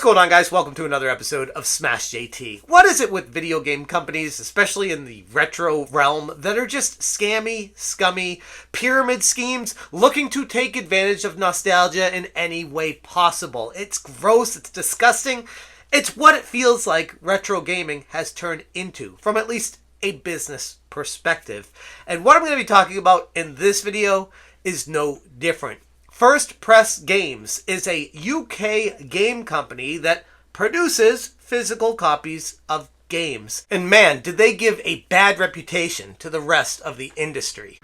going on, guys? Welcome to another episode of Smash JT. What is it with video game companies, especially in the retro realm, that are just scammy, scummy, pyramid schemes looking to take advantage of nostalgia in any way possible? It's gross, it's disgusting. It's what it feels like retro gaming has turned into, from at least a business perspective. And what I'm going to be talking about in this video is no different. First Press Games is a UK game company that produces physical copies of games. And man, did they give a bad reputation to the rest of the industry.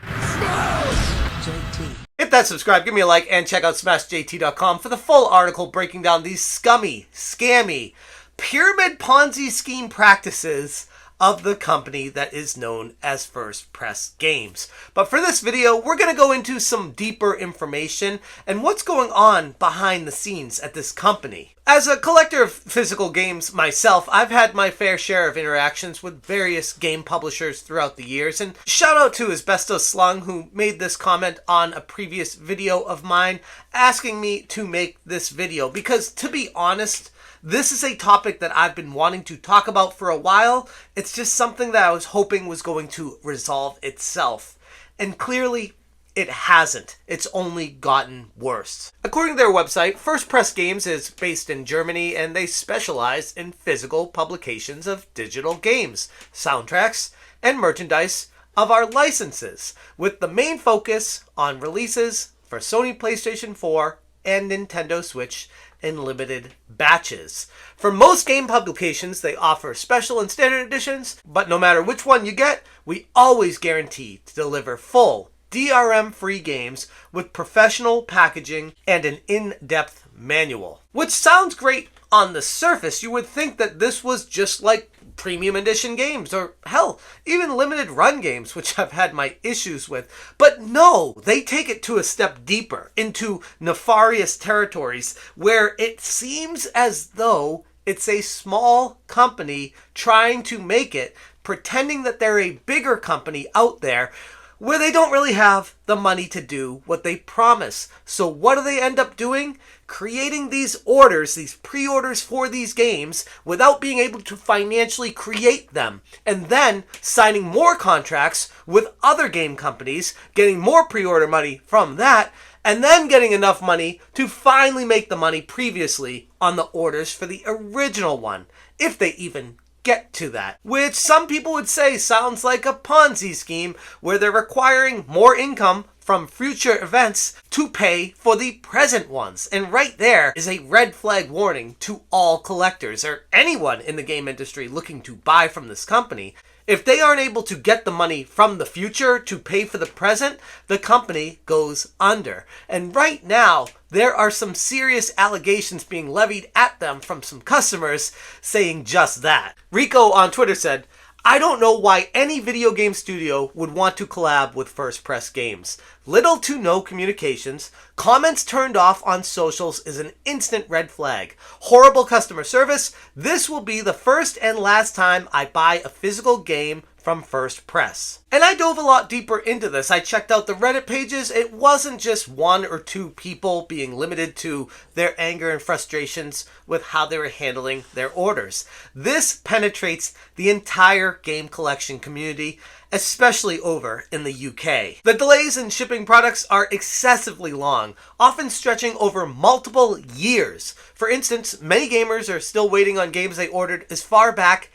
Hit that subscribe, give me a like, and check out smashjt.com for the full article breaking down these scummy, scammy, pyramid Ponzi scheme practices of the company that is known as First Press Games. But for this video, we're going to go into some deeper information and what's going on behind the scenes at this company. As a collector of physical games myself, I've had my fair share of interactions with various game publishers throughout the years, and shout out to Asbestos Slung, who made this comment on a previous video of mine asking me to make this video, because to be honest, this is a topic that I've been wanting to talk about for a while. It's just something that I was hoping was going to resolve itself. And clearly, it hasn't. It's only gotten worse. According to their website, First Press Games is based in Germany, and they specialize in physical publications of digital games, soundtracks, and merchandise of our licenses, with the main focus on releases for Sony PlayStation 4 and Nintendo Switch in limited batches. For most game publications, they offer special and standard editions, but no matter which one you get, we always guarantee to deliver full DRM-free games with professional packaging and an in-depth manual. Which sounds great on the surface. You would think that this was just like premium edition games, or hell, even limited run games, which I've had my issues with. But no, they take it to a step deeper into nefarious territories where it seems as though it's a small company trying to make it, pretending that they're a bigger company out there where they don't really have the money to do what they promise. So what do they end up doing? Creating these orders, these pre-orders for these games without being able to financially create them, and then signing more contracts with other game companies, getting more pre-order money from that, and then getting enough money to finally make the money previously on the orders for the original one, if they even get to that. Which some people would say sounds like a Ponzi scheme where they're requiring more income from future events to pay for the present ones. And right there is a red flag warning to all collectors or anyone in the game industry looking to buy from this company. If they aren't able to get the money from the future to pay for the present, the company goes under. And right now, there are some serious allegations being levied at them from some customers saying just that. Rico on Twitter said, "I don't know why any video game studio would want to collab with First Press Games. Little to no communications, comments turned off on socials is an instant red flag. Horrible customer service. This will be the first and last time I buy a physical game from First Press." And I dove a lot deeper into this. I checked out the Reddit pages. It wasn't just one or two people being limited to their anger and frustrations with how they were handling their orders. This penetrates the entire game collection community, especially over in the UK. The delays in shipping products are excessively long, often stretching over multiple years. For instance, many gamers are still waiting on games they ordered as far back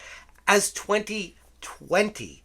as 2020.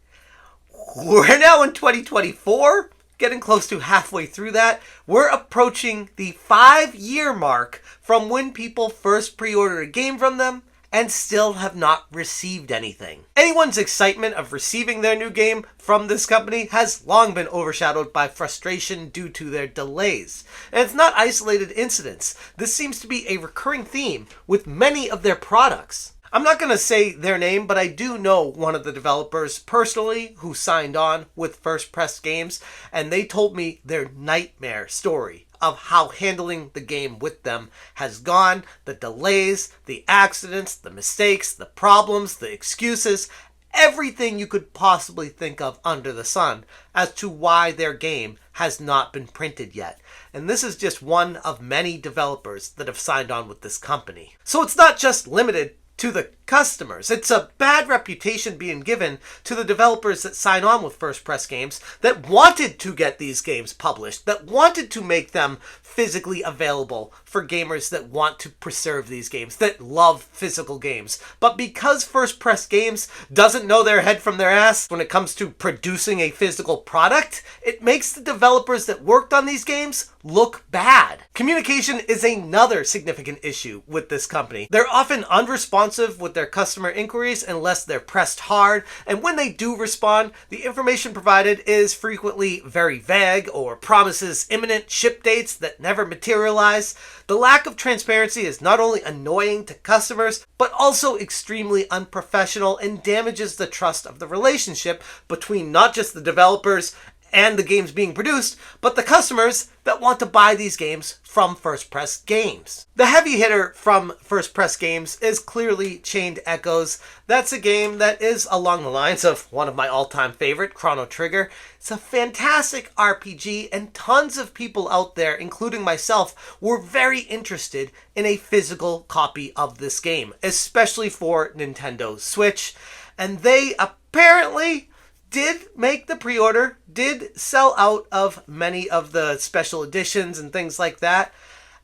We're now in 2024, getting close to halfway through that. We're approaching the 5-year mark from when people first pre-ordered a game from them and still have not received anything. Anyone's excitement of receiving their new game from this company has long been overshadowed by frustration due to their delays. And it's not isolated incidents. This seems to be a recurring theme with many of their products. I'm not going to say their name, but I do know one of the developers personally who signed on with First Press Games, and they told me their nightmare story of how handling the game with them has gone, the delays, the accidents, the mistakes, the problems, the excuses, everything you could possibly think of under the sun as to why their game has not been printed yet. And this is just one of many developers that have signed on with this company. So it's not just limited to the customers. It's a bad reputation being given to the developers that sign on with First Press Games, that wanted to get these games published, that wanted to make them physically available for gamers that want to preserve these games, that love physical games. But because First Press Games doesn't know their head from their ass when it comes to producing a physical product, it makes the developers that worked on these games look bad. Communication is another significant issue with this company. They're often unresponsive with their customer inquiries unless they're pressed hard, and when they do respond, the information provided is frequently very vague or promises imminent ship dates that never materialize. The lack of transparency is not only annoying to customers, but also extremely unprofessional and damages the trust of the relationship between not just the developers and the games being produced, but the customers that want to buy these games from First Press Games. The heavy hitter from First Press Games is clearly Chained Echoes. That's a game that is along the lines of one of my all-time favorite, Chrono Trigger. It's a fantastic RPG, and tons of people out there, including myself, were very interested in a physical copy of this game, especially for Nintendo Switch. And they apparently did make the pre-order, did sell out of many of the special editions and things like that.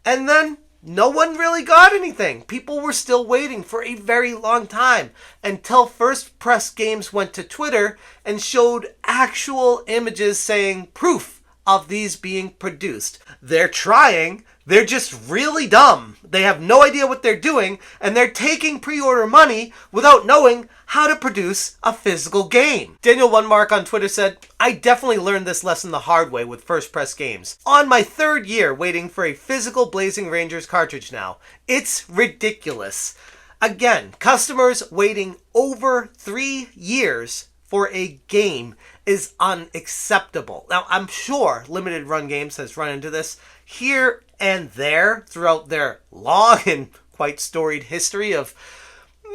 And then no one really got anything. People were still waiting for a very long time until First Press Games went to Twitter and showed actual images saying proof of these being produced. They're trying. They're just really dumb. They have no idea what they're doing, and they're taking pre-order money without knowing how to produce a physical game. Daniel Onemark on Twitter said, "I definitely learned this lesson the hard way with First Press Games. On my third year waiting for a physical Blazing Rangers cartridge now. It's ridiculous." Again, customers waiting over 3 years for a game is unacceptable. Now, I'm sure Limited Run Games has run into this here and there throughout their long and quite storied history of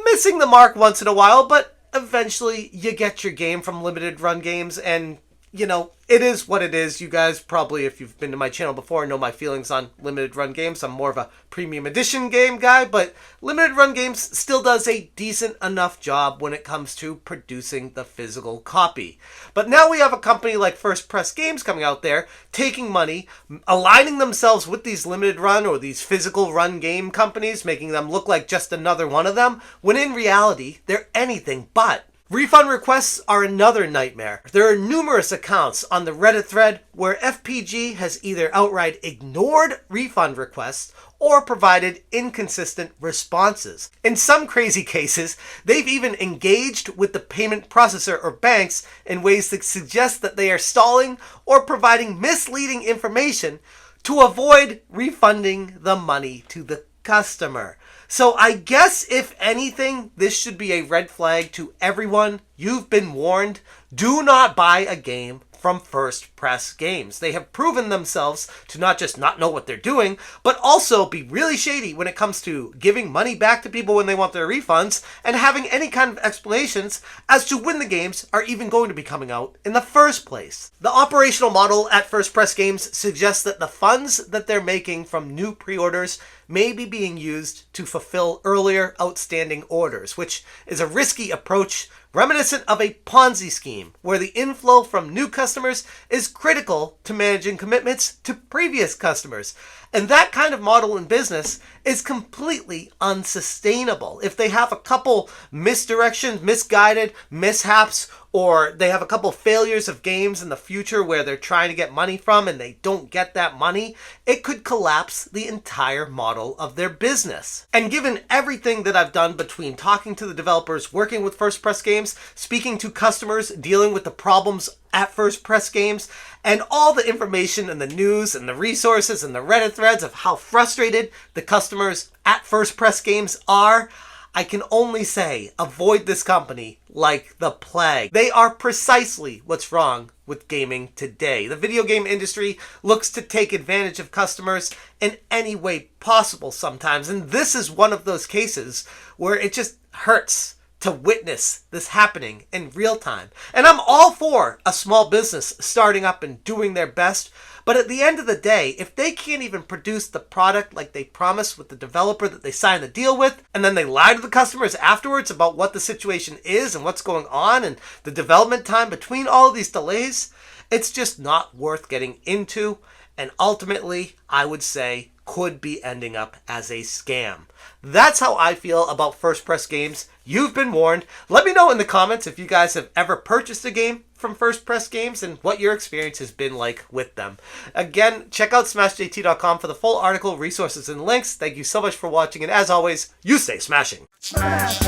missing the mark once in a while, but eventually you get your game from Limited Run Games, and you know, it is what it is. You guys probably, if you've been to my channel before, know my feelings on Limited Run Games. I'm more of a premium edition game guy, but Limited Run Games still does a decent enough job when it comes to producing the physical copy. But now we have a company like First Press Games coming out there, taking money, aligning themselves with these Limited Run or these physical run game companies, making them look like just another one of them, when in reality, they're anything but. Refund requests are another nightmare. There are numerous accounts on the Reddit thread where FPG has either outright ignored refund requests or provided inconsistent responses. In some crazy cases, they've even engaged with the payment processor or banks in ways that suggest that they are stalling or providing misleading information to avoid refunding the money to the customer. So I guess if anything, this should be a red flag to everyone. You've been warned. Do not buy a game from First Press Games. They have proven themselves to not just not know what they're doing, but also be really shady when it comes to giving money back to people when they want their refunds and having any kind of explanations as to when the games are even going to be coming out in the first place. The operational model at First Press Games suggests that the funds that they're making from new pre-orders may be being used to fulfill earlier outstanding orders, which is a risky approach reminiscent of a Ponzi scheme, where the inflow from new customers is critical to managing commitments to previous customers. And that kind of model in business is completely unsustainable. If they have a couple misdirections, misguided mishaps, or they have a couple failures of games in the future where they're trying to get money from and they don't get that money, it could collapse the entire model of their business. And given everything that I've done between talking to the developers, working with First Press Games, speaking to customers, dealing with the problems at First Press Games, and all the information and the news and the resources and the Reddit threads of how frustrated the customers at First Press Games are, I can only say, avoid this company like the plague. They are precisely what's wrong with gaming today. The video game industry looks to take advantage of customers in any way possible sometimes, and this is one of those cases where it just hurts to witness this happening in real time. And I'm all for a small business starting up and doing their best. But at the end of the day, if they can't even produce the product like they promised with the developer that they signed the deal with, and then they lie to the customers afterwards about what the situation is and what's going on and the development time between all of these delays, it's just not worth getting into. And ultimately, I would say, could be ending up as a scam. That's how I feel about First Press Games. You've been warned. Let me know in the comments if you guys have ever purchased a game from First Press Games and what your experience has been like with them. Again, check out smashjt.com for the full article, resources, and links. Thank you so much for watching, and as always, you stay smashing. Smash